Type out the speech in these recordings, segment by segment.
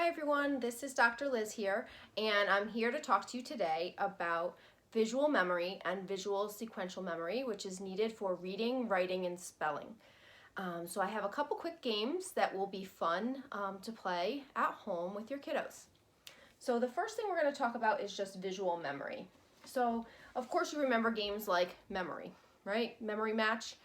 Hi everyone, this is Dr. Liz here, and I'm here to talk to you today about visual memory and visual sequential memory, which is needed for reading, writing, and spelling. So I have a couple quick games that will be fun to play at home with your kiddos. So the first thing we're going to talk about is just visual memory. So of course you remember games like memory, right? Memory match.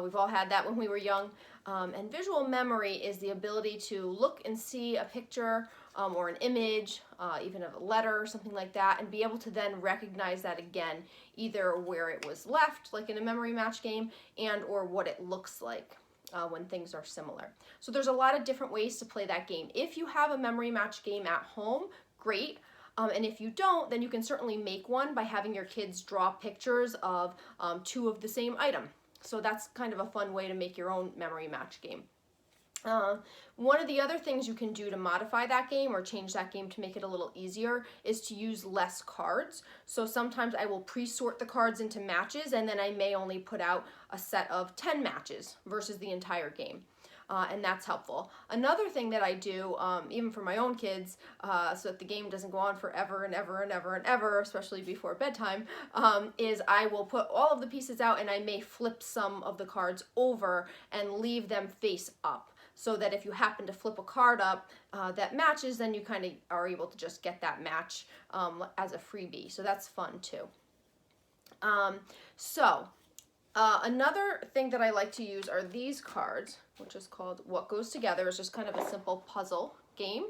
We've all had that when we were young. And visual memory is the ability to look and see a picture or an image, even of a letter or something like that, and be able to then recognize that again, either where it was left, like in a memory match game, and or what it looks like when things are similar. So there's a lot of different ways to play that game. If you have a memory match game at home, great. And if you don't, then you can certainly make one by having your kids draw pictures of two of the same item. So that's kind of a fun way to make your own memory match game. One of the other things you can do to modify that game or change that game to make it a little easier is to use less cards. So sometimes I will pre-sort the cards into matches, and then I may only put out a set of 10 matches versus the entire game. And that's helpful. Another thing that I do, even for my own kids, so that the game doesn't go on forever and ever and ever and ever, especially before bedtime, is I will put all of the pieces out and I may flip some of the cards over and leave them face up, so that if you happen to flip a card up that matches, then you kind of are able to just get that match as a freebie. So that's fun too. Another thing that I like to use are these cards, which is called What Goes Together. It's just kind of a simple puzzle game.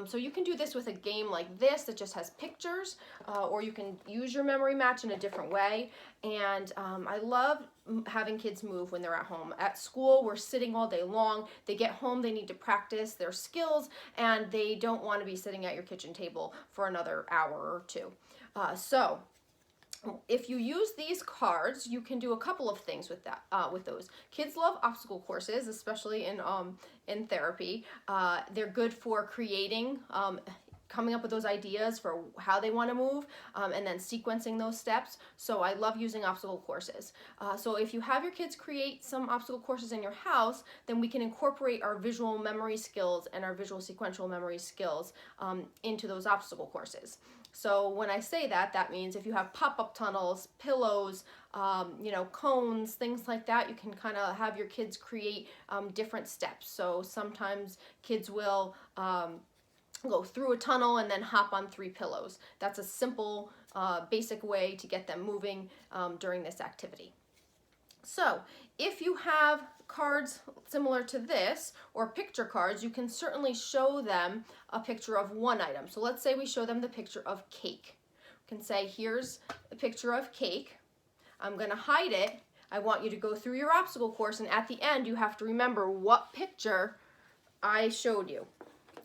So you can do this with a game like this that just has pictures, or you can use your memory match in a different way. And I love having kids move when they're at home. At school, we're sitting all day long. They get home, they need to practice their skills, and they don't want to be sitting at your kitchen table for another hour or two. If you use these cards, you can do a couple of things with that. With those, kids love obstacle courses, especially in therapy. They're good for creating, coming up with those ideas for how they want to move, and then sequencing those steps. So I love using obstacle courses. So if you have your kids create some obstacle courses in your house, then we can incorporate our visual memory skills and our visual sequential memory skills into those obstacle courses. So when I say that, that means if you have pop-up tunnels, pillows, cones, things like that, you can kind of have your kids create different steps. So sometimes kids will go through a tunnel and then hop on 3 pillows. That's a simple, basic way to get them moving during this activity. So if you have cards similar to this, or picture cards, you can certainly show them a picture of one item. So let's say we show them the picture of cake. We can say, here's a picture of cake. I'm going to hide it. I want you to go through your obstacle course, and at the end you have to remember what picture I showed you.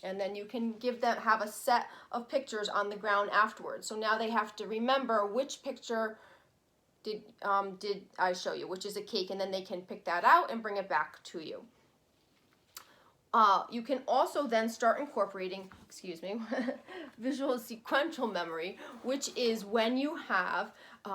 And then you can have a set of pictures on the ground afterwards. So now they have to remember which picture did I show you, which is a cake, and then they can pick that out and bring it back to you. You can also then start incorporating, visual sequential memory, which is when you have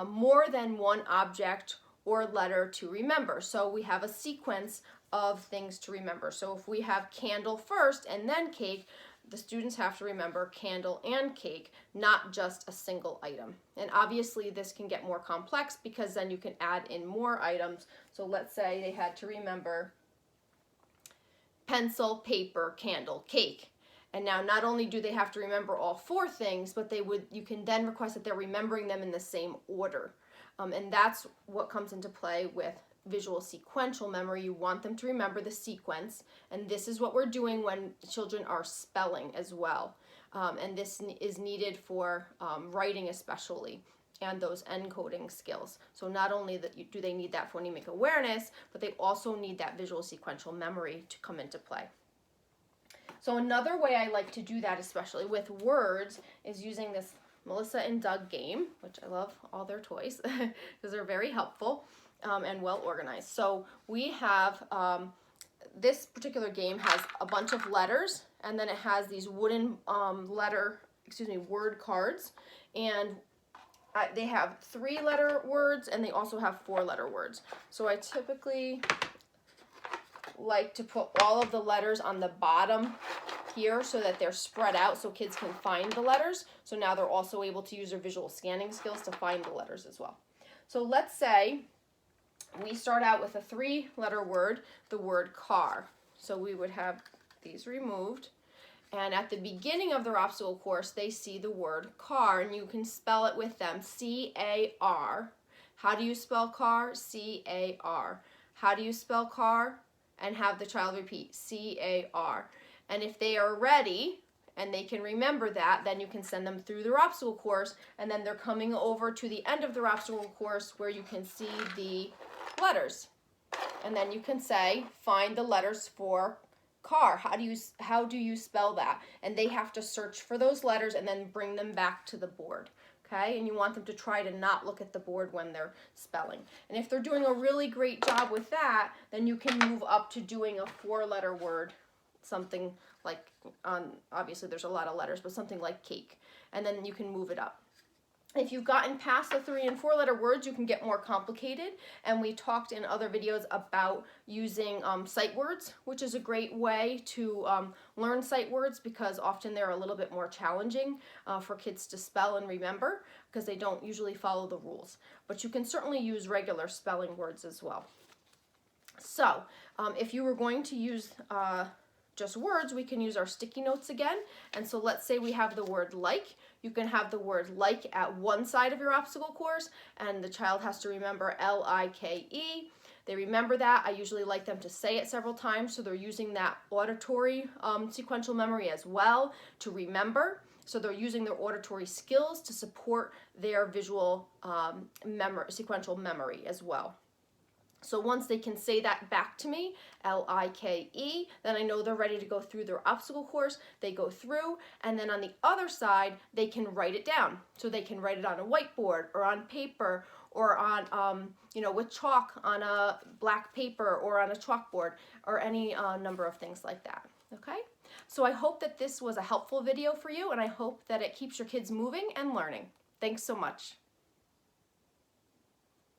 more than one object or letter to remember. So we have a sequence of things to remember. So if we have candle first and then cake, the students have to remember candle and cake, not just a single item. And obviously this can get more complex because then you can add in more items. So let's say they had to remember pencil, paper, candle, cake. And now not only do they have to remember all 4 things, but you can then request that they're remembering them in the same order. And that's what comes into play with visual sequential memory. You want them to remember the sequence, and this is what we're doing when children are spelling as well. And this is needed for writing especially, and those encoding skills. So not only do they need that phonemic awareness, but they also need that visual sequential memory to come into play. So another way I like to do that, especially with words, is using this Melissa and Doug game, which I love all their toys because they're very helpful and well organized. So we have, this particular game has a bunch of letters, and then it has these wooden word cards, and they have 3-letter words, and they also have 4-letter words. So I typically like to put all of the letters on the bottom here so that they're spread out so kids can find the letters. So now they're also able to use their visual scanning skills to find the letters as well. So let's say we start out with a 3-letter word, the word car. So we would have these removed. And at the beginning of their obstacle course, they see the word car, and you can spell it with them, C-A-R. How do you spell car? C-A-R. How do you spell car? And have the child repeat, C-A-R. And if they are ready and they can remember that, then you can send them through their obstacle course, and then they're coming over to the end of their obstacle course where you can see the letters. And then you can say, find the letters for car. How do you spell that? And they have to search for those letters and then bring them back to the board. Okay? And you want them to try to not look at the board when they're spelling. And if they're doing a really great job with that, then you can move up to doing a 4-letter word, something like, obviously there's a lot of letters, but something like cake. And then you can move it up. If you've gotten past the 3- and 4-letter words, you can get more complicated, and we talked in other videos about using sight words, which is a great way to learn sight words because often they're a little bit more challenging for kids to spell and remember because they don't usually follow the rules. But you can certainly use regular spelling words as well. So if you were going to use just words, we can use our sticky notes again. And so let's say we have the word like. You can have the word like at one side of your obstacle course, and the child has to remember L-I-K-E. They remember that. I usually like them to say it several times, so they're using that auditory sequential memory as well to remember. So they're using their auditory skills to support their visual sequential memory as well. So once they can say that back to me, L-I-K-E, then I know they're ready to go through their obstacle course. They go through, and then on the other side, they can write it down. So they can write it on a whiteboard or on paper or on, with chalk on a black paper or on a chalkboard or any number of things like that, okay? So I hope that this was a helpful video for you, and I hope that it keeps your kids moving and learning. Thanks so much.